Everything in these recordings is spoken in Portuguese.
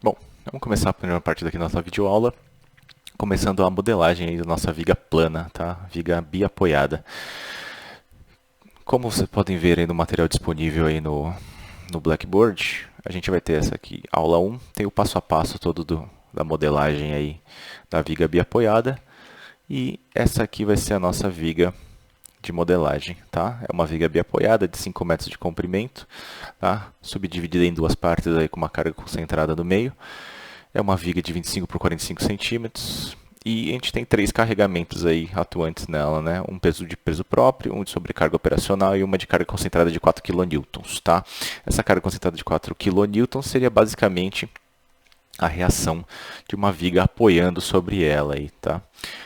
Bom, vamos começar a primeira parte daqui da nossa videoaula, começando a modelagem aí da nossa viga plana, tá? Viga biapoiada. Como vocês podem ver aí no material disponível aí no Blackboard, a gente vai ter essa aqui, aula 1, tem o passo a passo todo da modelagem aí da viga biapoiada, e essa aqui vai ser a nossa viga de modelagem, tá? É uma viga biapoiada de 5 metros de comprimento, tá? Subdividida em duas partes aí com uma carga concentrada no meio. É uma viga de 25 por 45 centímetros. E a gente tem três carregamentos aí atuantes nela, né? Um peso de peso próprio, um de sobrecarga operacional e uma de carga concentrada de 4 kN, tá? Essa carga concentrada de 4 kN seria basicamente a reação de uma viga apoiando sobre ela aí, tá?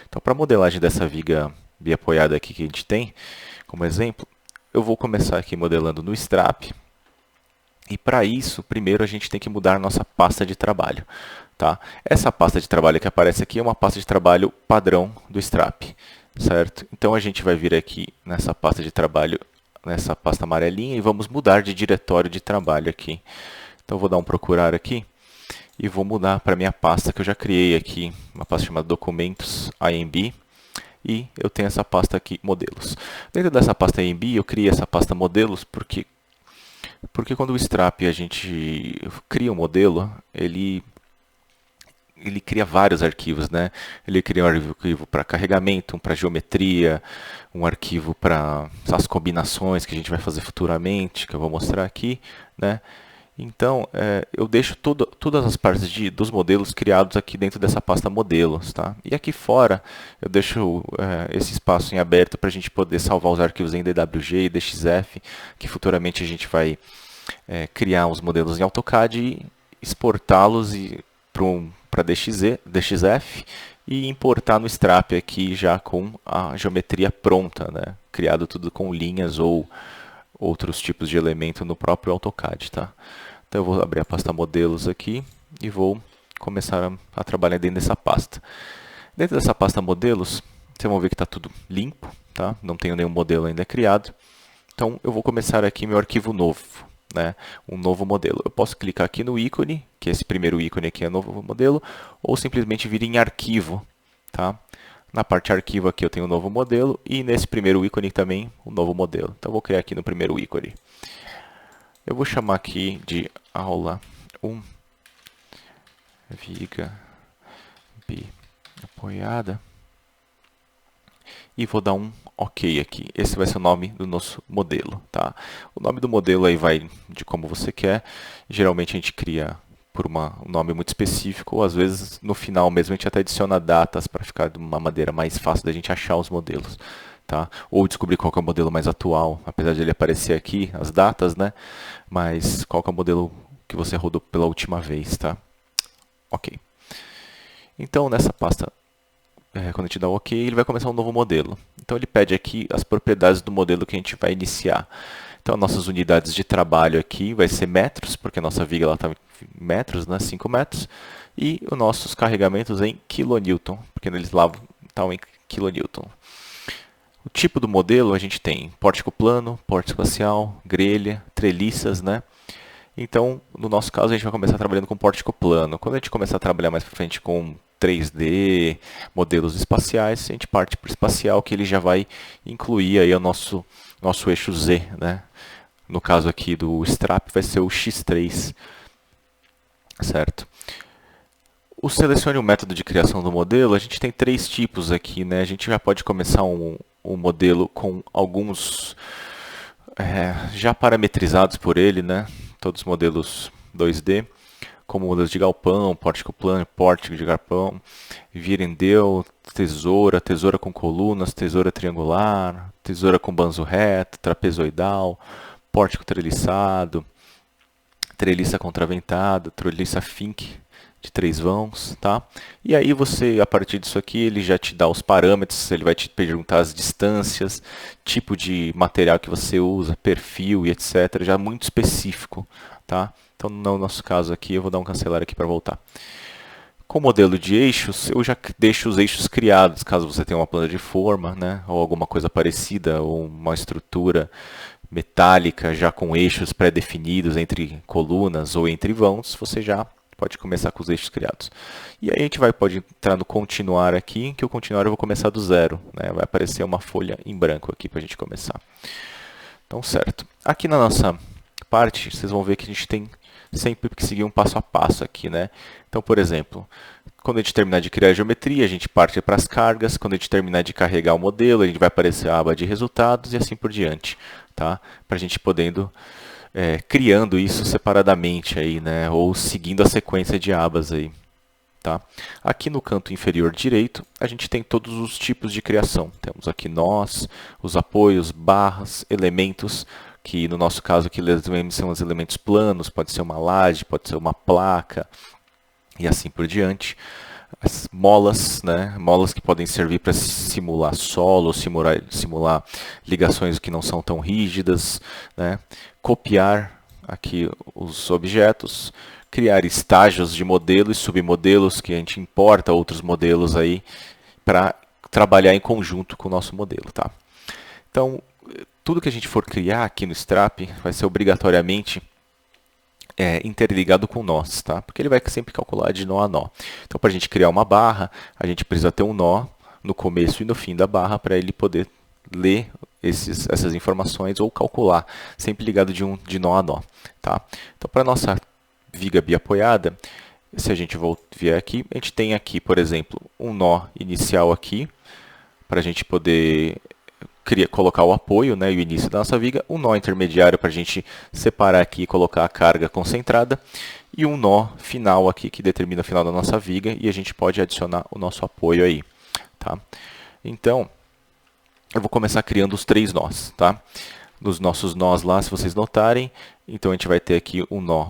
Então, para a modelagem dessa viga biapoiada aqui que a gente tem, como exemplo, eu vou começar aqui modelando no strap. E para isso, primeiro a gente tem que mudar nossa pasta de trabalho, tá? Essa pasta de trabalho que aparece aqui é uma pasta de trabalho padrão do strap, certo? Então a gente vai vir aqui nessa pasta de trabalho, nessa pasta amarelinha e vamos mudar de diretório de trabalho aqui. Então eu vou dar um procurar aqui e vou mudar para minha pasta que eu já criei aqui, uma pasta chamada documentos IMB. E eu tenho essa pasta aqui, modelos. Dentro dessa pasta IMB, eu criei essa pasta modelos porque quando o strap a gente cria um modelo, ele cria vários arquivos, né? Ele cria um arquivo para carregamento, um para geometria, um arquivo para as combinações que a gente vai fazer futuramente, que eu vou mostrar aqui, né? Então, eu deixo todas as partes dos modelos criados aqui dentro dessa pasta modelos, tá? E aqui fora, eu deixo esse espaço em aberto para a gente poder salvar os arquivos em DWG e DXF, que futuramente a gente vai criar os modelos em AutoCAD e exportá-los para DXF e importar no Strap aqui já com a geometria pronta, né? Criado tudo com linhas ou outros tipos de elemento no próprio AutoCAD, tá? Então eu vou abrir a pasta modelos aqui e vou começar a trabalhar dentro dessa pasta. Dentro dessa pasta modelos, vocês vão ver que está tudo limpo, tá? Não tenho nenhum modelo ainda criado. Então eu vou começar aqui meu arquivo novo, né? Um novo modelo. Eu posso clicar aqui no ícone, que esse primeiro ícone aqui é novo modelo, ou simplesmente vir em arquivo, tá? Na parte arquivo aqui eu tenho um novo modelo e nesse primeiro ícone também um novo modelo. Então eu vou criar aqui no primeiro ícone. Eu vou chamar aqui de aula 1, viga apoiada, e vou dar um OK aqui. Esse vai ser o nome do nosso modelo, tá? O nome do modelo aí vai de como você quer. Geralmente a gente cria por um nome muito específico, ou às vezes no final mesmo a gente até adiciona datas para ficar de uma maneira mais fácil da gente achar os modelos, tá? Ou descobrir qual que é o modelo mais atual, apesar de ele aparecer aqui, as datas, né? Mas qual que é o modelo que você rodou pela última vez, tá? Ok. Então nessa pasta, quando a gente dá o OK, ele vai começar um novo modelo. Então ele pede aqui as propriedades do modelo que a gente vai iniciar. Então, nossas unidades de trabalho aqui vai ser metros, porque a nossa viga está em metros, né, 5 metros. E os nossos carregamentos em kilonewton, porque eles lá estão em kilonewton. O tipo do modelo a gente tem pórtico plano, pórtico espacial, grelha, treliças, né? Então, no nosso caso, a gente vai começar trabalhando com pórtico plano. Quando a gente começar a trabalhar mais para frente com 3D, modelos espaciais, a gente parte para o espacial, que ele já vai incluir aí o nosso eixo Z, né? No caso aqui do strap vai ser o X3, certo? O selecione o método de criação do modelo, a gente tem três tipos aqui, né? A gente já pode começar um modelo com alguns já parametrizados por ele, né? Todos os modelos 2D, como modelos de galpão, pórtico plano, pórtico de galpão, virendeu, tesoura com colunas, tesoura triangular, tesoura com banzo reto, trapezoidal, pórtico treliçado, treliça contraventada, treliça Fink de 3 vãos, tá? E aí você, a partir disso aqui, ele já te dá os parâmetros, ele vai te perguntar as distâncias, tipo de material que você usa, perfil e etc. Já muito específico, tá? Então, no nosso caso aqui, eu vou dar um cancelar aqui para voltar. Com o modelo de eixos, eu já deixo os eixos criados, caso você tenha uma plana de forma, né? Ou alguma coisa parecida, ou uma estrutura metálica já com eixos pré-definidos entre colunas ou entre vãos, você já pode começar com os eixos criados. E aí a gente pode entrar no continuar aqui, que o continuar eu vou começar do zero, né? Vai aparecer uma folha em branco aqui para a gente começar. Então, certo. Aqui na nossa parte, vocês vão ver que a gente tem sempre que seguir um passo a passo aqui, né? Então, por exemplo, quando a gente terminar de criar a geometria, a gente parte para as cargas. Quando a gente terminar de carregar o modelo, a gente vai aparecer a aba de resultados e assim por diante, tá? Para a gente podendo criando isso separadamente aí, né? Ou seguindo a sequência de abas aí. Tá? Aqui no canto inferior direito, a gente tem todos os tipos de criação. Temos aqui nós, os apoios, barras, elementos, que no nosso caso aqui são os elementos planos, pode ser uma laje, pode ser uma placa, e assim por diante. As molas, né? Molas que podem servir para simular solo, simular ligações que não são tão rígidas, né? Copiar aqui os objetos, criar estágios de modelo e submodelos, que a gente importa outros modelos aí para trabalhar em conjunto com o nosso modelo, tá? Então, tudo que a gente for criar aqui no Strap vai ser obrigatoriamente interligado com nós, tá? Porque ele vai sempre calcular de nó a nó. Então, para a gente criar uma barra, a gente precisa ter um nó no começo e no fim da barra para ele poder ler essas informações ou calcular, sempre ligado de nó a nó, tá? Então, para a nossa viga biapoiada, se a gente vier aqui, a gente tem aqui, por exemplo, um nó inicial aqui, para a gente poder colocar o apoio, né, e o início da nossa viga, um nó intermediário para a gente separar aqui e colocar a carga concentrada, e um nó final aqui que determina o final da nossa viga, e a gente pode adicionar o nosso apoio aí, tá? Então, eu vou começar criando os 3 nós, tá? Nos nossos nós lá, se vocês notarem, então a gente vai ter aqui um nó,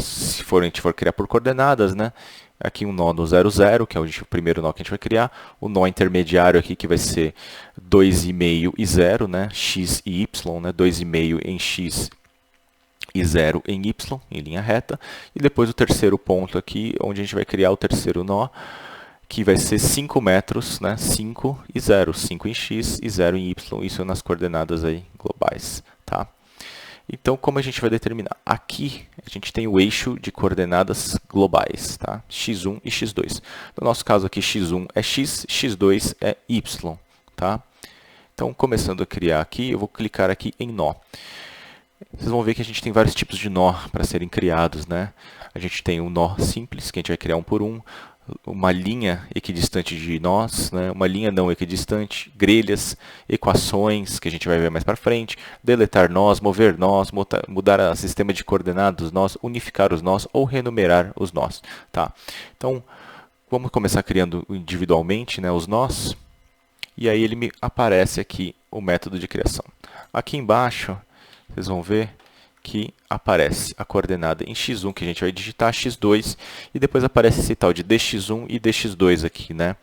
se a gente for criar por coordenadas, né? Aqui um nó no 0, 0, que é o primeiro nó que a gente vai criar. O nó intermediário aqui, que vai ser 2,5 e 0, né? X e Y, né? 2,5 em X e 0 em Y, em linha reta. E depois o terceiro ponto aqui, onde a gente vai criar o terceiro nó, que vai ser 5 metros, né? 5 e 0, 5 em X e 0 em Y, isso nas coordenadas aí globais, tá? Então, como a gente vai determinar? Aqui, a gente tem o eixo de coordenadas globais, tá? x1 e x2. No nosso caso aqui, x1 é x, x2 é y, tá? Então, começando a criar aqui, eu vou clicar aqui em nó. Vocês vão ver que a gente tem vários tipos de nó para serem criados, né? A gente tem um nó simples, que a gente vai criar um por um, uma linha equidistante de nós, né? Uma linha não equidistante, grelhas, equações, que a gente vai ver mais para frente, deletar nós, mover nós, mudar o sistema de coordenadas dos nós, unificar os nós ou renumerar os nós, tá? Então, vamos começar criando individualmente, né, os nós, e aí ele me aparece aqui o método de criação. Aqui embaixo, vocês vão ver que aparece a coordenada em x1, que a gente vai digitar, x2, e depois aparece esse tal de dx1 e dx2 aqui, né?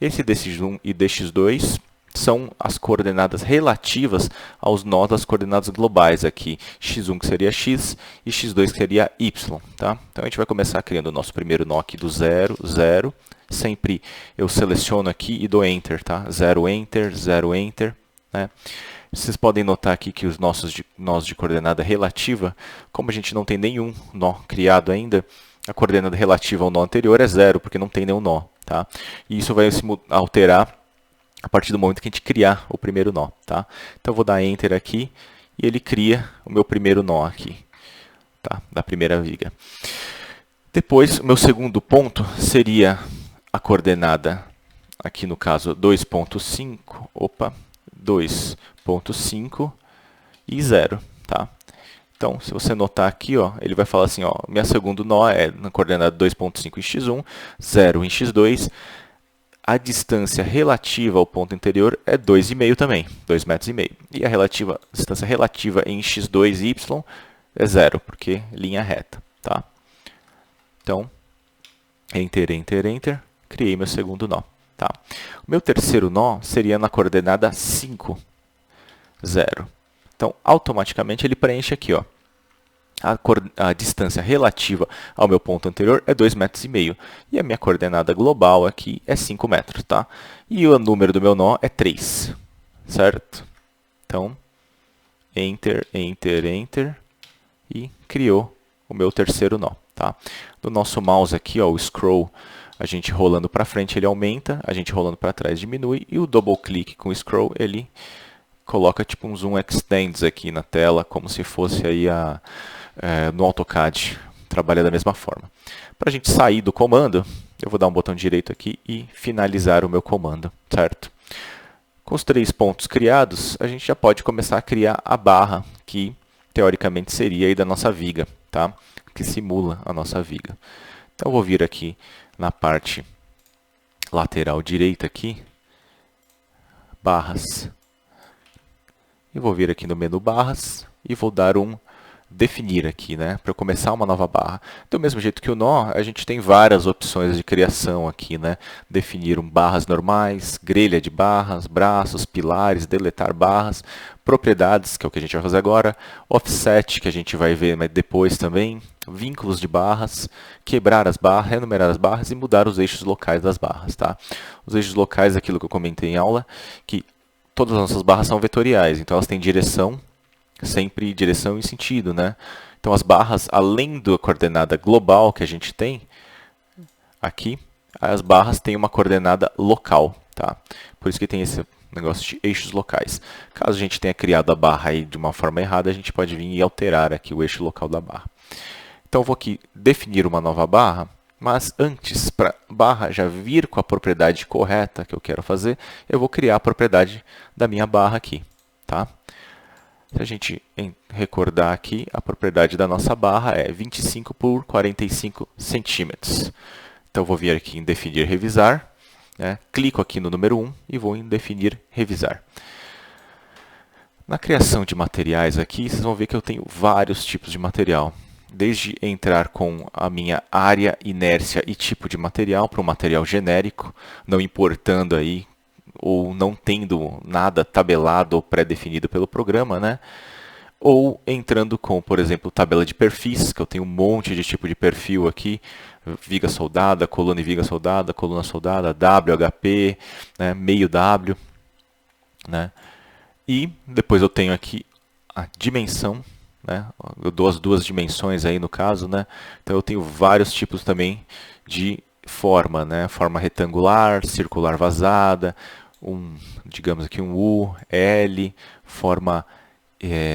Esse dx1 e dx2 são as coordenadas relativas aos nós das coordenadas globais aqui, x1 que seria x e x2 que seria y, tá? Então a gente vai começar criando o nosso primeiro nó aqui do 0, 0, sempre eu seleciono aqui e dou Enter, tá? 0, Enter, 0, Enter, né? Vocês podem notar aqui que os nossos nós de coordenada relativa, como a gente não tem nenhum nó criado ainda, a coordenada relativa ao nó anterior é 0, porque não tem nenhum nó, tá? E isso vai se alterar a partir do momento que a gente criar o primeiro nó, tá? Então eu vou dar Enter aqui e ele cria o meu primeiro nó aqui, tá? Da primeira viga. Depois, o meu segundo ponto seria a coordenada, aqui no caso 2,5, 2,5 e 0, tá? Então, se você notar aqui, ó, ele vai falar assim, ó, meu segundo nó é na coordenada 2,5 em x1, 0 em x2, a distância relativa ao ponto anterior é 2,5 também, 2,5 metros. E a distância relativa em x2 e y é 0, porque linha reta, tá? Então, Enter, Enter, Enter, criei meu segundo nó. Tá? O meu terceiro nó seria na coordenada 5, 0. Então, automaticamente ele preenche aqui, ó. A distância relativa ao meu ponto anterior é 2,5 metros. E a minha coordenada global aqui é 5 metros, tá? E o número do meu nó é 3, certo? Então, Enter, Enter, Enter, e criou o meu terceiro nó, tá? No nosso mouse aqui, ó, o scroll, a gente rolando para frente ele aumenta, a gente rolando para trás diminui, e o double click com o scroll ele coloca tipo um zoom extends aqui na tela, como se fosse aí no AutoCAD, trabalha da mesma forma. Para a gente sair do comando, eu vou dar um botão direito aqui e finalizar o meu comando, certo? Com os 3 pontos criados, a gente já pode começar a criar a barra, que teoricamente seria aí da nossa viga, tá? Que simula a nossa viga. Então eu vou vir aqui na parte lateral direita aqui, barras, e vou vir aqui no menu barras e vou dar um definir aqui, né, para eu começar uma nova barra. Do mesmo jeito que o nó, a gente tem várias opções de criação aqui, né, definir barras normais, grelha de barras, braços, pilares, deletar barras, propriedades, que é o que a gente vai fazer agora, offset, que a gente vai ver depois também, vínculos de barras, quebrar as barras, renumerar as barras e mudar os eixos locais das barras, tá? Os eixos locais, aquilo que eu comentei em aula, que todas as nossas barras são vetoriais, então elas têm direção, sempre direção e sentido, né? Então as barras, além da coordenada global que a gente tem aqui, as barras têm uma coordenada local, tá? Por isso que tem esse negócio de eixos locais. Caso a gente tenha criado a barra aí de uma forma errada, a gente pode vir e alterar aqui o eixo local da barra. Então eu vou aqui definir uma nova barra, mas antes, para a barra já vir com a propriedade correta que eu quero fazer, eu vou criar a propriedade da minha barra aqui, tá? Se a gente recordar aqui, a propriedade da nossa barra é 25 por 45 centímetros. Então, eu vou vir aqui em definir revisar, né? Clico aqui no número 1 e vou em definir revisar. Na criação de materiais aqui, vocês vão ver que eu tenho vários tipos de material. Desde entrar com a minha área, inércia e tipo de material para um material genérico, não importando aí ou não tendo nada tabelado ou pré-definido pelo programa, né? Ou entrando com, por exemplo, tabela de perfis, que eu tenho um monte de tipo de perfil aqui, viga soldada, coluna e viga soldada, coluna soldada, WHP, né? Meio W, né? E depois eu tenho aqui a dimensão, né? Eu dou as duas dimensões aí no caso, né? Então eu tenho vários tipos também de forma, né? Forma retangular, circular vazada, digamos aqui um U, L, forma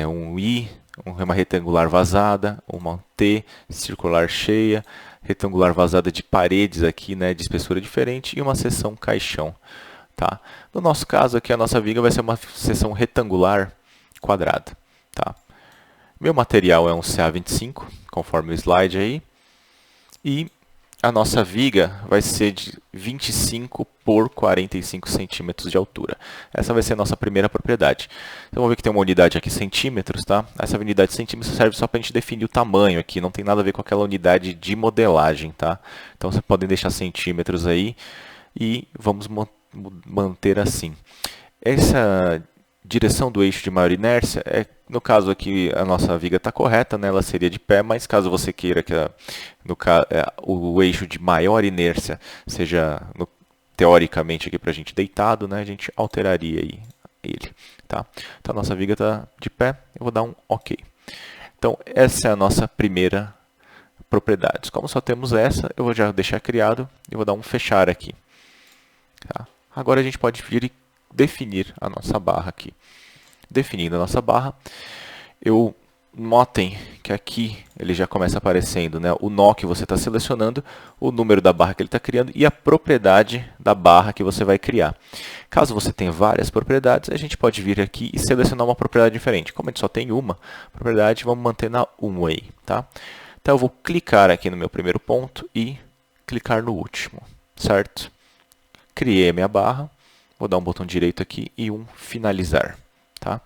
um I, uma retangular vazada, uma T, circular cheia, retangular vazada de paredes aqui, né, de espessura diferente e uma seção caixão. Tá? No nosso caso aqui, a nossa viga vai ser uma seção retangular quadrada. Tá? Meu material é um CA25, conforme o slide aí, e a nossa viga vai ser de 25 por 45 centímetros de altura. Essa vai ser a nossa primeira propriedade. Então, vamos ver que tem uma unidade aqui, centímetros, tá? Essa unidade de centímetros serve só para a gente definir o tamanho aqui, não tem nada a ver com aquela unidade de modelagem, tá? Então, vocês podem deixar centímetros aí e vamos manter assim. Essa direção do eixo de maior inércia, no caso aqui a nossa viga está correta, né? Ela seria de pé, mas caso você queira que o eixo de maior inércia seja teoricamente aqui para a gente deitado, né? A gente alteraria aí ele. Tá? Então a nossa viga está de pé, eu vou dar um OK. Então essa é a nossa primeira propriedade. Como só temos essa, eu vou já deixar criado e vou dar um fechar aqui. Tá? Agora a gente pode vir e definir a nossa barra aqui. Definindo a nossa barra, notem que aqui ele já começa aparecendo, né, o nó que você está selecionando, o número da barra que ele está criando e a propriedade da barra que você vai criar. Caso você tenha várias propriedades, a gente pode vir aqui e selecionar uma propriedade diferente. Como a gente só tem uma propriedade, vamos manter na 1 aí. Tá? Então eu vou clicar aqui no meu primeiro ponto e clicar no último, certo? Criei a minha barra. Vou dar um botão direito aqui e um finalizar. Tá?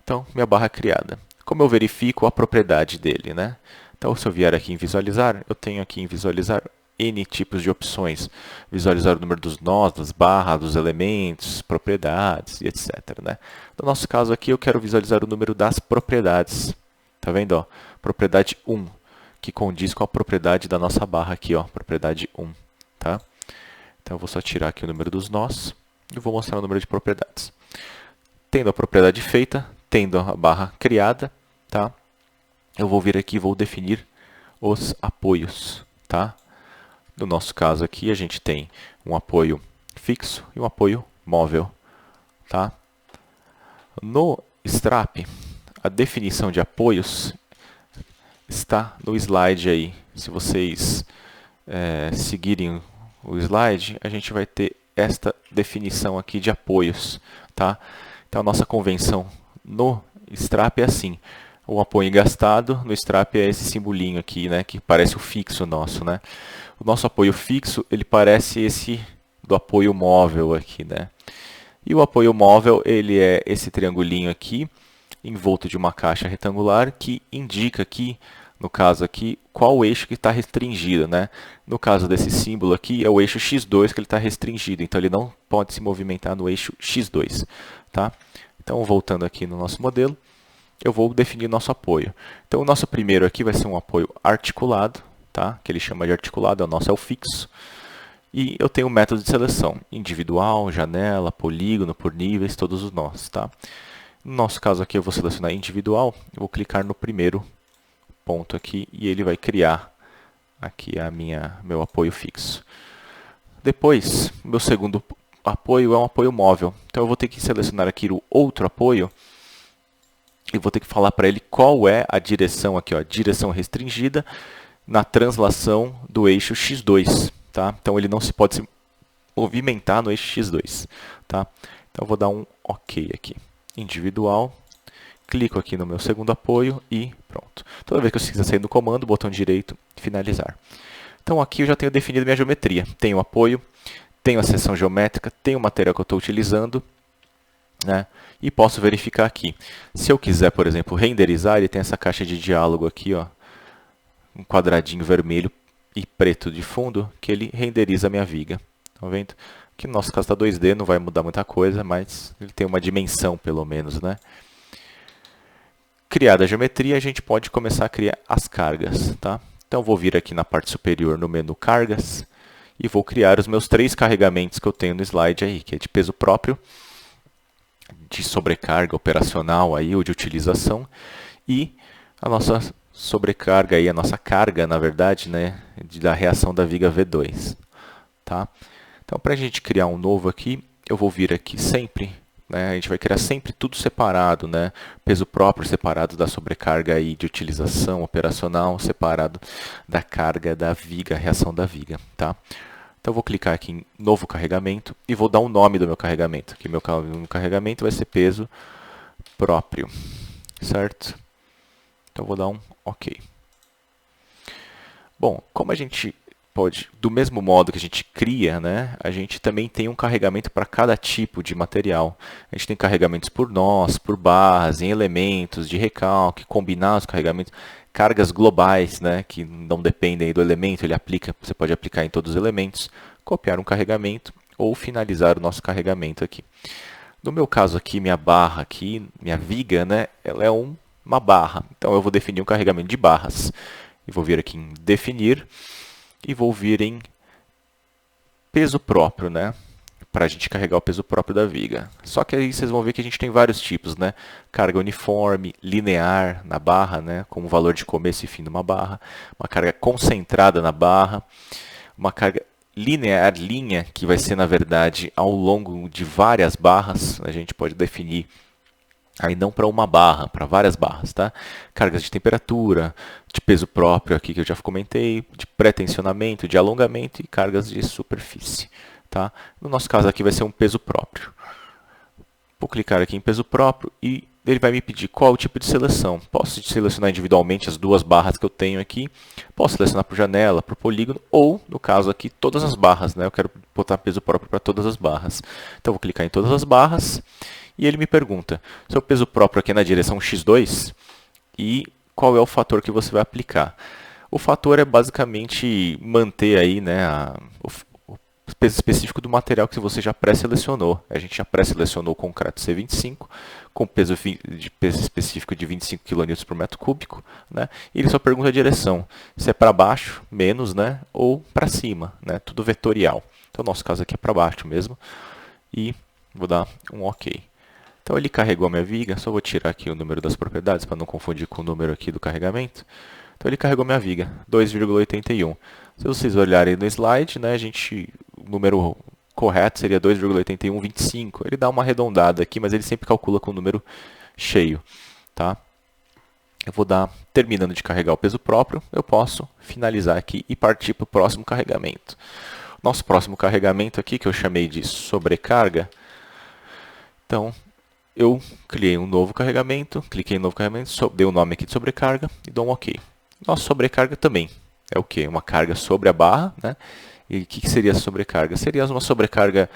Então, minha barra é criada. Como eu verifico a propriedade dele, né? Então, se eu vier aqui em visualizar, eu tenho aqui em visualizar N tipos de opções. Visualizar o número dos nós, das barras, dos elementos, propriedades e etc. Né? No nosso caso aqui, eu quero visualizar o número das propriedades. Tá vendo? Ó? Propriedade 1, que condiz com a propriedade da nossa barra aqui, ó, propriedade 1. Tá? Então, eu vou só tirar aqui o número dos nós e vou mostrar o número de propriedades. Tendo a propriedade feita, tendo a barra criada, tá? Eu vou vir aqui e vou definir os apoios, tá? No nosso caso aqui, a gente tem um apoio fixo e um apoio móvel, tá? No Strap, a definição de apoios está no slide aí. Se vocês seguirem o slide, a gente vai ter esta definição aqui de apoios, tá? Então, a nossa convenção no Strap é assim. O apoio engastado no Strap é esse simbolinho aqui, né, que parece o fixo nosso, né? O nosso apoio fixo, ele parece esse do apoio móvel aqui, né? E o apoio móvel, ele é esse triangulinho aqui, envolto de uma caixa retangular, que indica aqui, no caso aqui, qual o eixo que está restringido, né? No caso desse símbolo aqui, é o eixo x2 que ele está restringido, então ele não pode se movimentar no eixo x2, tá? Então, voltando aqui no nosso modelo, eu vou definir nosso apoio. Então, o nosso primeiro aqui vai ser um apoio articulado, tá? Que ele chama de articulado, o nosso é o fixo. E eu tenho o método de seleção, individual, janela, polígono, por níveis, todos os nós, tá? No nosso caso aqui, eu vou selecionar individual, eu vou clicar no primeiro ponto aqui e ele vai criar aqui meu apoio fixo. Depois, meu segundo apoio é um apoio móvel. Então, eu vou ter que selecionar aqui o outro apoio e vou ter que falar para ele qual é a direção aqui, ó, direção restringida na translação do eixo x2. Tá? Então, ele não se pode se movimentar no eixo x2. Tá? Então, eu vou dar um OK aqui. Individual. Clico aqui no meu segundo apoio e pronto. Toda vez que eu quiser sair do comando, botão direito, finalizar. Então, aqui eu já tenho definido minha geometria. Tenho o apoio, tenho a seção geométrica, tenho o material que eu estou utilizando, né? E posso verificar aqui. Se eu quiser, por exemplo, renderizar, ele tem essa caixa de diálogo aqui, ó, um quadradinho vermelho e preto de fundo, que ele renderiza a minha viga. Estão vendo? Aqui no nosso caso está 2D, não vai mudar muita coisa, mas ele tem uma dimensão pelo menos, né? Criada a geometria, a gente pode começar a criar as cargas, tá? Então, vou vir aqui na parte superior no menu Cargas e vou criar os meus 3 carregamentos que eu tenho no slide aí, que é de peso próprio, de sobrecarga operacional aí, ou de utilização, e a nossa sobrecarga aí, a nossa carga, na verdade, né, da reação da viga V2, tá? Então, para a gente criar um novo aqui, eu vou vir aqui sempre, né, a gente vai criar sempre tudo separado, né, peso próprio separado da sobrecarga aí de utilização operacional, separado da carga da viga, reação da viga, tá? Então, eu vou clicar aqui em novo carregamento e vou dar um nome do meu carregamento. Aqui, meu carregamento vai ser peso próprio, certo? Então, eu vou dar um OK. Bom, como a gente pode, do mesmo modo que a gente cria, né, a gente também tem um carregamento para cada tipo de material. A gente tem carregamentos por nós, por barras, em elementos, de recalque, combinar os carregamentos, cargas globais, né, que não dependem do elemento, você pode aplicar em todos os elementos, copiar um carregamento ou finalizar o nosso carregamento aqui. No meu caso aqui, minha barra aqui, minha viga, né, ela é uma barra. Então, eu vou definir um carregamento de barras. E vou vir aqui em definir e vou vir em peso próprio, né? Para a gente carregar o peso próprio da viga. Só que aí vocês vão ver que a gente tem vários tipos, né? Carga uniforme, linear na barra, né? Com o valor de começo e fim de uma barra. Uma carga concentrada na barra. Uma carga linear, linha, que vai ser, na verdade, ao longo de várias barras. A gente pode definir aí não para uma barra, para várias barras, tá? Cargas de temperatura, de peso próprio aqui que eu já comentei, de pré-tensionamento, de alongamento e cargas de superfície, tá? No nosso caso aqui vai ser um peso próprio. Vou clicar aqui em peso próprio e ele vai me pedir qual o tipo de seleção. Posso selecionar individualmente as 2 barras que eu tenho aqui, posso selecionar por janela, por polígono, ou, no caso aqui, todas as barras, né? Eu quero botar peso próprio para todas as barras. Então, vou clicar em todas as barras e ele me pergunta, seu peso próprio aqui é na direção x2 e qual é o fator que você vai aplicar. O fator é basicamente manter aí, né, o peso específico do material que você já pré-selecionou. A gente já pré-selecionou o concreto C25 com peso específico de 25 kN por metro cúbico, né? E ele só pergunta a direção, se é para baixo, menos, né, ou para cima, né? Tudo vetorial. Então, no nosso caso aqui é para baixo mesmo. E vou dar um OK. Então, ele carregou a minha viga, só vou tirar aqui o número das propriedades para não confundir com o número aqui do carregamento. Então ele carregou minha viga, 2,81. Se vocês olharem no slide, né, o número correto seria 2,8125. Ele dá uma arredondada aqui, mas ele sempre calcula com o número cheio, tá? Eu vou terminando de carregar o peso próprio, eu posso finalizar aqui e partir para o próximo carregamento. Nosso próximo carregamento aqui, que eu chamei de sobrecarga, então eu criei um novo carregamento, cliquei em novo carregamento, dei o nome aqui de sobrecarga e dou um OK. Nossa sobrecarga também é o quê? Uma carga sobre a barra, né? E o que seria a sobrecarga? Seria uma sobrecarga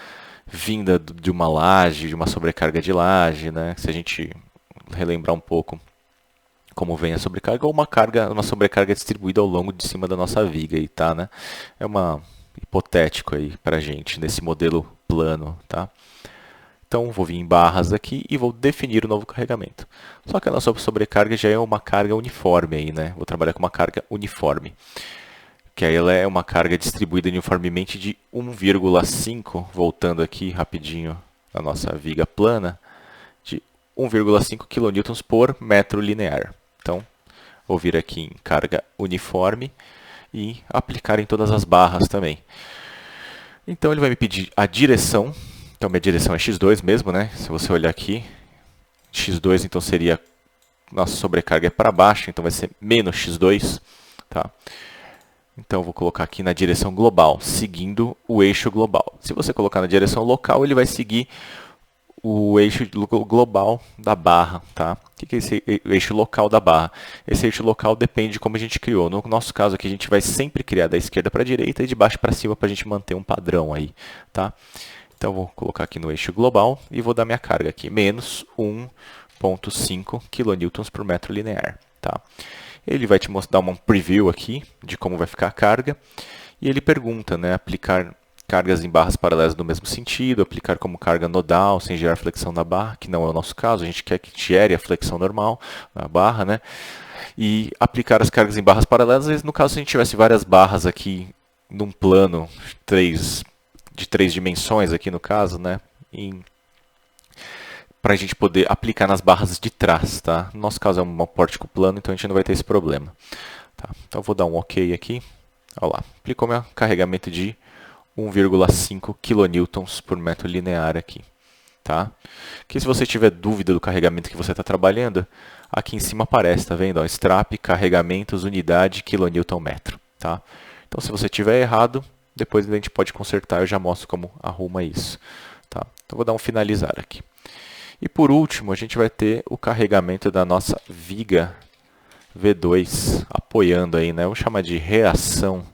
vinda de uma laje, de uma sobrecarga de laje, né? Se a gente relembrar um pouco como vem a sobrecarga, ou uma sobrecarga distribuída ao longo de cima da nossa viga aí, tá, né? É hipotético aí pra gente nesse modelo plano, tá? Então vou vir em barras aqui e vou definir o novo carregamento. Só que a nossa sobrecarga já é uma carga uniforme aí, né? Vou trabalhar com uma carga uniforme, que aí ela é uma carga distribuída uniformemente de 1,5, voltando aqui rapidinho na nossa viga plana, de 1,5 kN por metro linear. Então, vou vir aqui em carga uniforme e aplicar em todas as barras também. Então ele vai me pedir a direção. Então minha direção é x2 mesmo, né? Se você olhar aqui, x2 então seria, nossa sobrecarga é para baixo, então vai ser menos x2, tá? Então eu vou colocar aqui na direção global, seguindo o eixo global. Se você colocar na direção local, ele vai seguir o eixo global da barra, tá? O que é esse eixo local da barra? Esse eixo local depende de como a gente criou. No nosso caso aqui, a gente vai sempre criar da esquerda para a direita e de baixo para cima para a gente manter um padrão aí, tá? Então eu vou colocar aqui no eixo global e vou dar minha carga aqui, menos 1,5 kN por metro linear, tá? Ele vai te dar um preview aqui de como vai ficar a carga e ele pergunta, né, aplicar cargas em barras paralelas no mesmo sentido, aplicar como carga nodal, sem gerar flexão na barra, que não é o nosso caso, a gente quer que gere a flexão normal na barra, né? E aplicar as cargas em barras paralelas, no caso se a gente tivesse várias barras aqui num plano de 3 dimensões aqui no caso, né? Para a gente poder aplicar nas barras de trás, tá? No nosso caso é um pórtico plano, então a gente não vai ter esse problema. Tá? Então eu vou dar um OK aqui. Olha lá, aplicou meu carregamento de 1,5 kN por metro linear aqui, tá? Que se você tiver dúvida do carregamento que você está trabalhando, aqui em cima aparece, tá vendo? Ó, strap, carregamentos, unidade, kN metro, tá? Então se você tiver errado, depois a gente pode consertar, eu já mostro como arruma isso, tá? Então vou dar um finalizar aqui. E por último, a gente vai ter o carregamento da nossa viga V2, apoiando aí, né? Vou chamar de reação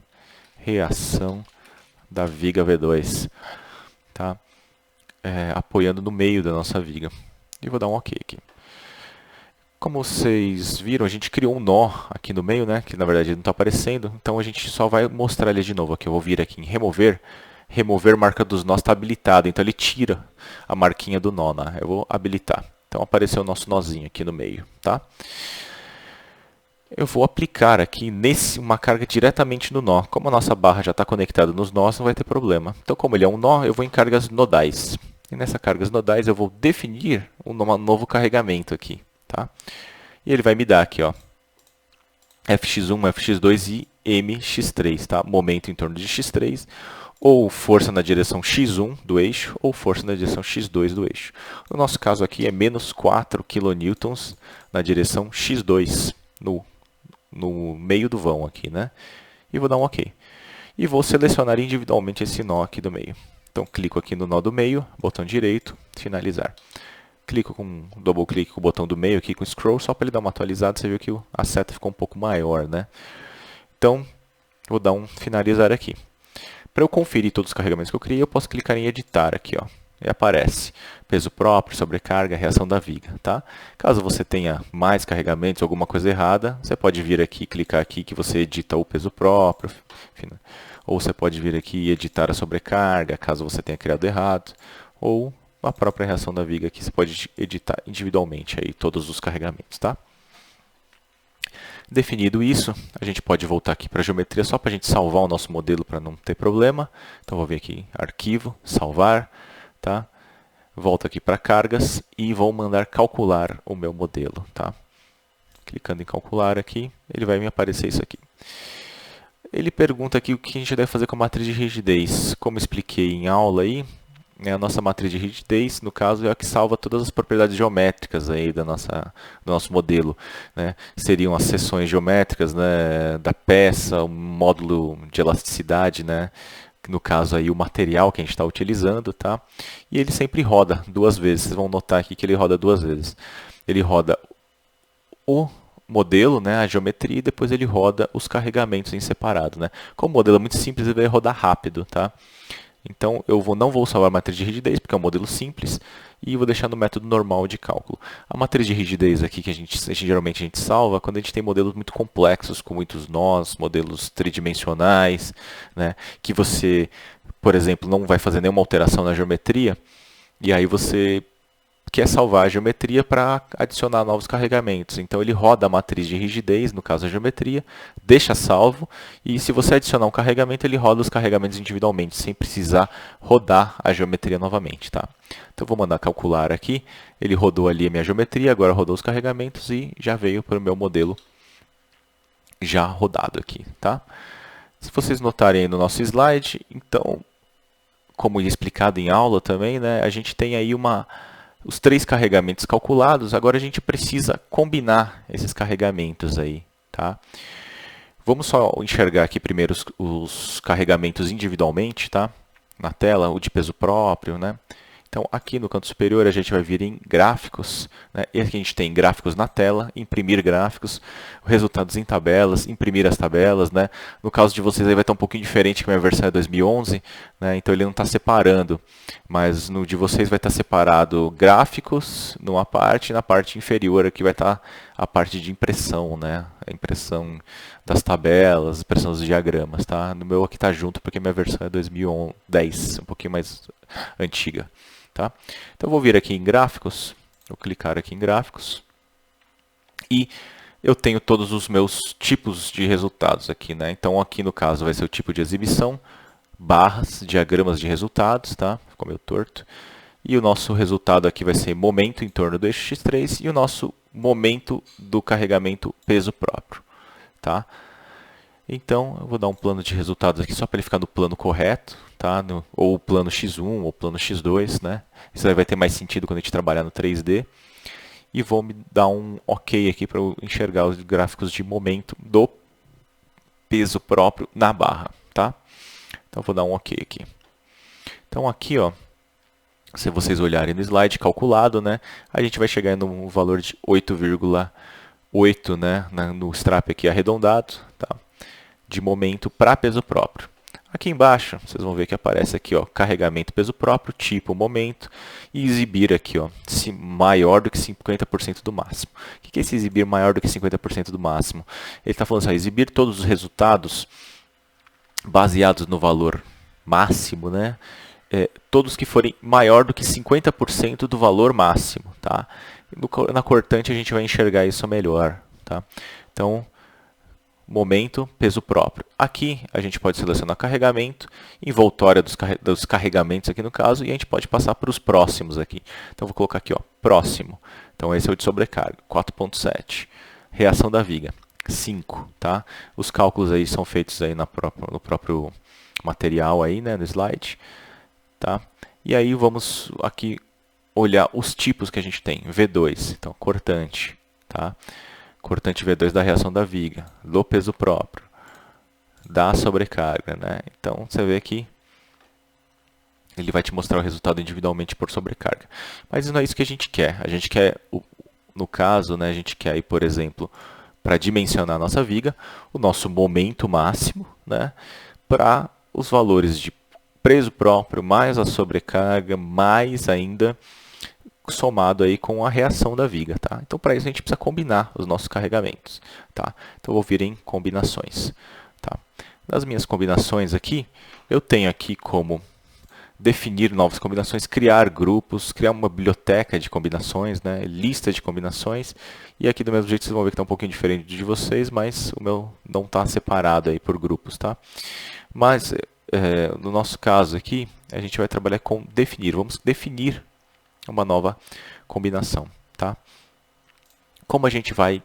da viga V2, tá? Apoiando no meio da nossa viga. E vou dar um OK aqui. Como vocês viram, a gente criou um nó aqui no meio, né? Que na verdade não está aparecendo. Então a gente só vai mostrar ele de novo aqui. Eu vou vir aqui em remover. Remover marca dos nós está habilitado. Então ele tira a marquinha do nó, né? Eu vou habilitar. Então apareceu o nosso nozinho aqui no meio, tá? Eu vou aplicar aqui uma carga diretamente no nó. Como a nossa barra já está conectada nos nós, não vai ter problema. Então, como ele é um nó, eu vou em cargas nodais. E nessas cargas nodais eu vou definir um novo carregamento aqui, tá? E ele vai me dar aqui, ó, Fx1, Fx2 e Mx3, tá? Momento em torno de x3, ou força na direção x1 do eixo, ou força na direção x2 do eixo. No nosso caso aqui é menos 4 kN na direção x2, no meio do vão aqui, né? E vou dar um OK. E vou selecionar individualmente esse nó aqui do meio. Então, clico aqui no nó do meio, botão direito, finalizar. Clico com double clique com o botão do meio aqui com scroll, só para ele dar uma atualizada, você viu que a seta ficou um pouco maior, né? Então, vou dar um finalizar aqui. Para eu conferir todos os carregamentos que eu criei, eu posso clicar em editar aqui, ó. E aparece peso próprio, sobrecarga, reação da viga, tá? Caso você tenha mais carregamentos, alguma coisa errada, você pode vir aqui, clicar aqui que você edita o peso próprio, enfim, ou você pode vir aqui e editar a sobrecarga, caso você tenha criado errado, ou a própria reação da viga aqui, você pode editar individualmente aí todos os carregamentos, tá? Definido isso, a gente pode voltar aqui para a geometria só para a gente salvar o nosso modelo para não ter problema. Então vou vir aqui, arquivo, salvar, tá? Volto aqui para cargas e vou mandar calcular o meu modelo, tá? Clicando em calcular aqui, ele vai me aparecer isso aqui. Ele pergunta aqui o que a gente deve fazer com a matriz de rigidez. Como expliquei em aula aí, a nossa matriz de rigidez, no caso, é a que salva todas as propriedades geométricas aí do nosso modelo, né? Seriam as seções geométricas, né, da peça, o módulo de elasticidade, né? No caso aí o material que a gente está utilizando, tá? E ele sempre roda duas vezes. Vocês vão notar aqui que ele roda duas vezes. Ele roda o modelo, né, a geometria, e depois ele roda os carregamentos em separado, né? Como o modelo é muito simples, ele vai rodar rápido, tá? Então, não vou salvar a matriz de rigidez, porque é um modelo simples, e vou deixar no método normal de cálculo. A matriz de rigidez aqui, que geralmente a gente salva, quando a gente tem modelos muito complexos, com muitos nós, modelos tridimensionais, né, que você, por exemplo, não vai fazer nenhuma alteração na geometria, e aí você quer salvar a geometria para adicionar novos carregamentos. Então ele roda a matriz de rigidez, no caso a geometria, deixa salvo, e se você adicionar um carregamento, ele roda os carregamentos individualmente, sem precisar rodar a geometria novamente. Tá? Então vou mandar calcular aqui, ele rodou ali a minha geometria, agora rodou os carregamentos e já veio para o meu modelo já rodado aqui. Tá? Se vocês notarem aí no nosso slide, então, como explicado em aula também, né, a gente tem aí os três carregamentos calculados. Agora a gente precisa combinar esses carregamentos aí, tá? Vamos só enxergar aqui primeiro os carregamentos individualmente, tá? Na tela, o de peso próprio, né? Então, aqui no canto superior, a gente vai vir em gráficos, né? E aqui a gente tem gráficos na tela, imprimir gráficos, resultados em tabelas, imprimir as tabelas, né? No caso de vocês, aí vai estar um pouquinho diferente, que a minha versão é 2011, né? Então ele não está separando, mas no de vocês vai estar separado gráficos numa parte, e na parte inferior aqui vai estar a parte de impressão, né? A impressão das tabelas, impressão dos diagramas, tá? No meu aqui está junto, porque minha versão é 2010, um pouquinho mais antiga. Tá? Então eu vou vir aqui em gráficos, vou clicar aqui em gráficos e eu tenho todos os meus tipos de resultados aqui, né? Então aqui no caso vai ser o tipo de exibição, barras, diagramas de resultados, tá? Ficou meio torto. E o nosso resultado aqui vai ser momento em torno do eixo X3 e o nosso momento do carregamento peso próprio, tá? Então, eu vou dar um plano de resultados aqui só para ele ficar no plano correto, tá? Ou o plano X1 ou o plano X2, né? Isso aí vai ter mais sentido quando a gente trabalhar no 3D. E vou me dar um OK aqui para eu enxergar os gráficos de momento do peso próprio na barra, tá? Então, vou dar um OK aqui. Então, aqui, ó, se vocês olharem no slide calculado, né? A gente vai chegar no valor de 8,8, né? No strap aqui arredondado, tá? De momento para peso próprio. Aqui embaixo, vocês vão ver que aparece aqui, ó, carregamento peso próprio, tipo momento, e exibir aqui, ó, maior do que 50% do máximo. O que é esse exibir maior do que 50% do máximo? Ele está falando assim, ó, exibir todos os resultados baseados no valor máximo, né? Todos que forem maior do que 50% do valor máximo, tá? Na cortante a gente vai enxergar isso melhor, tá? Então, momento, peso próprio. Aqui a gente pode selecionar carregamento, envoltória dos carregamentos aqui no caso, e a gente pode passar para os próximos aqui. Então vou colocar aqui, ó, próximo. Então esse é o de sobrecarga, 4.7. Reação da viga, 5, tá? Os cálculos aí são feitos aí no próprio material aí, né, no slide, tá? E aí vamos aqui olhar os tipos que a gente tem. V2, então cortante, tá? Cortante V2 da reação da viga, do peso próprio, da sobrecarga, né? Então você vê que ele vai te mostrar o resultado individualmente por sobrecarga. Mas não é isso que a gente quer. A gente quer, no caso, né, a gente quer aí, por exemplo, para dimensionar a nossa viga, o nosso momento máximo, né, para os valores de peso próprio mais a sobrecarga, mais ainda somado aí com a reação da viga, tá? Então, para isso a gente precisa combinar os nossos carregamentos, tá? Então, eu vou vir em combinações, tá? Nas minhas combinações aqui, eu tenho aqui como definir novas combinações, criar grupos, criar uma biblioteca de combinações, né? Lista de combinações, e aqui do mesmo jeito vocês vão ver que está um pouquinho diferente de vocês, mas o meu não está separado aí por grupos, tá? Mas, no nosso caso aqui, a gente vai trabalhar com definir, vamos definir uma nova combinação, tá? Como a gente vai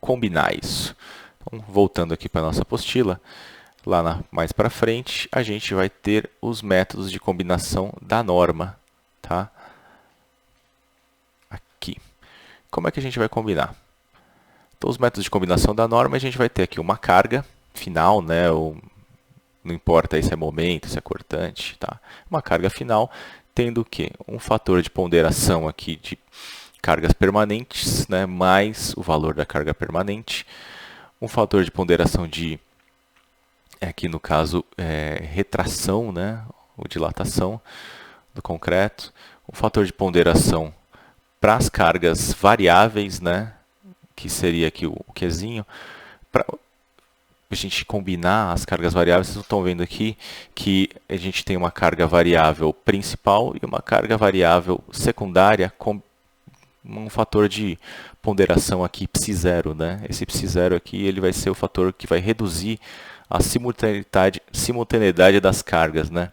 combinar isso. Então, voltando aqui para a nossa apostila, lá mais para frente, a gente vai ter os métodos de combinação da norma, tá? Aqui. Como é que a gente vai combinar? Então, os métodos de combinação da norma, a gente vai ter aqui uma carga final, né? Não importa aí se é momento, se é cortante, tá? Uma carga final, tendo o quê? Um fator de ponderação aqui de cargas permanentes, né? Mais o valor da carga permanente. Um fator de ponderação de, aqui no caso, retração, né? Ou dilatação do concreto. Um fator de ponderação para as cargas variáveis, né? Que seria aqui o Qzinho. Para a gente combinar as cargas variáveis, vocês estão vendo aqui que a gente tem uma carga variável principal e uma carga variável secundária com um fator de ponderação aqui, ψ0, né? Esse ψ0 aqui ele vai ser o fator que vai reduzir a simultaneidade das cargas, né?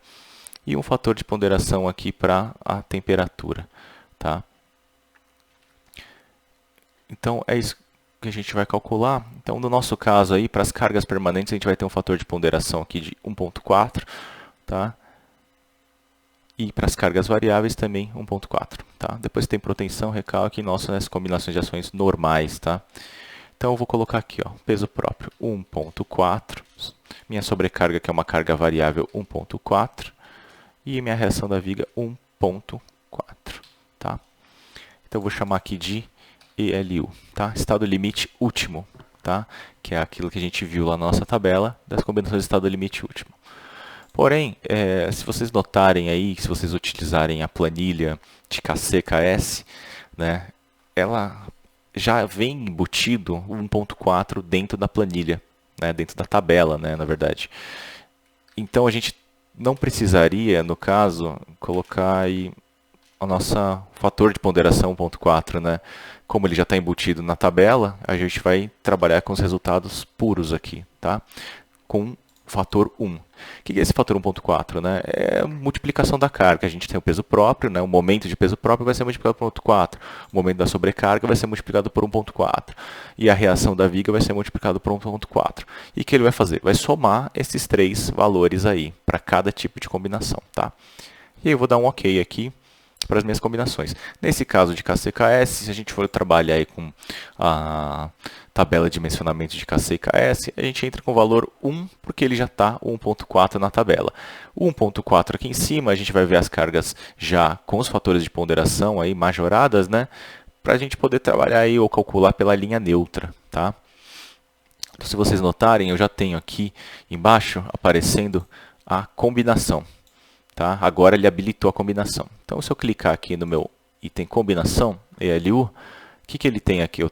E um fator de ponderação aqui para a temperatura, tá? Então, é isso que a gente vai calcular. Então, no nosso caso aí, para as cargas permanentes, a gente vai ter um fator de ponderação aqui de 1.4, tá? E para as cargas variáveis também 1.4, tá? Depois tem protensão, recalque, nossas combinações de ações normais, tá? Então, eu vou colocar aqui, ó, peso próprio 1.4, minha sobrecarga, que é uma carga variável, 1.4, e minha reação da viga, 1.4, tá? Então, eu vou chamar aqui de ELU, tá? Estado limite último, tá? Que é aquilo que a gente viu lá na nossa tabela das combinações de estado limite último. Porém, se vocês notarem aí, se vocês utilizarem a planilha de KCKS, né, ela já vem embutido 1.4 dentro da planilha, né, dentro da tabela, né, na verdade. Então, a gente não precisaria, no caso, colocar aí o nosso fator de ponderação 1.4, né? Como ele já está embutido na tabela, a gente vai trabalhar com os resultados puros aqui, tá? Com fator 1. O que é esse fator 1.4, né? É a multiplicação da carga. A gente tem o peso próprio, né? O momento de peso próprio vai ser multiplicado por 1.4. O momento da sobrecarga vai ser multiplicado por 1.4. E a reação da viga vai ser multiplicado por 1.4. E o que ele vai fazer? Vai somar esses três valores aí, para cada tipo de combinação, tá? E aí eu vou dar um OK aqui para as minhas combinações. Nesse caso de KCKS, se a gente for trabalhar aí com a tabela de dimensionamento de KCKS, a gente entra com o valor 1, porque ele já está 1.4 na tabela. O 1.4 aqui em cima, a gente vai ver as cargas já com os fatores de ponderação aí majoradas, né? Para a gente poder trabalhar aí ou calcular pela linha neutra, tá? Então, se vocês notarem, eu já tenho aqui embaixo aparecendo a combinação. Tá? Agora ele habilitou a combinação. Então, se eu clicar aqui no meu item combinação, ELU, o que ele tem aqui?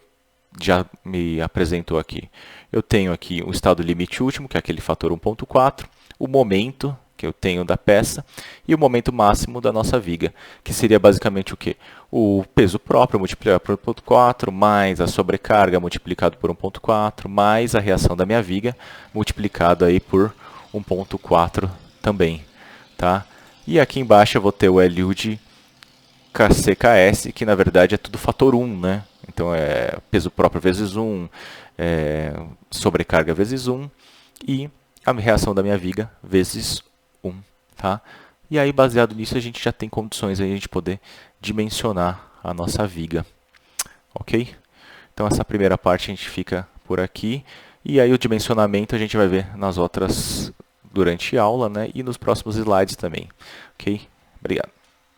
Já me apresentou aqui. Eu tenho aqui o estado limite último, que é aquele fator 1.4, o momento que eu tenho da peça e o momento máximo da nossa viga, que seria basicamente o quê? O peso próprio multiplicado por 1.4, mais a sobrecarga multiplicado por 1.4, mais a reação da minha viga multiplicado aí por 1.4 também. Tá? E aqui embaixo eu vou ter o LU de KCKS, que na verdade é tudo fator 1, né? Então é peso próprio vezes 1, sobrecarga vezes 1 e a reação da minha viga vezes 1. Tá? E aí, baseado nisso, a gente já tem condições aí de a gente poder dimensionar a nossa viga. Ok? Então essa primeira parte a gente fica por aqui. E aí o dimensionamento a gente vai ver nas outras durante a aula, né? E nos próximos slides também. Ok? Obrigado.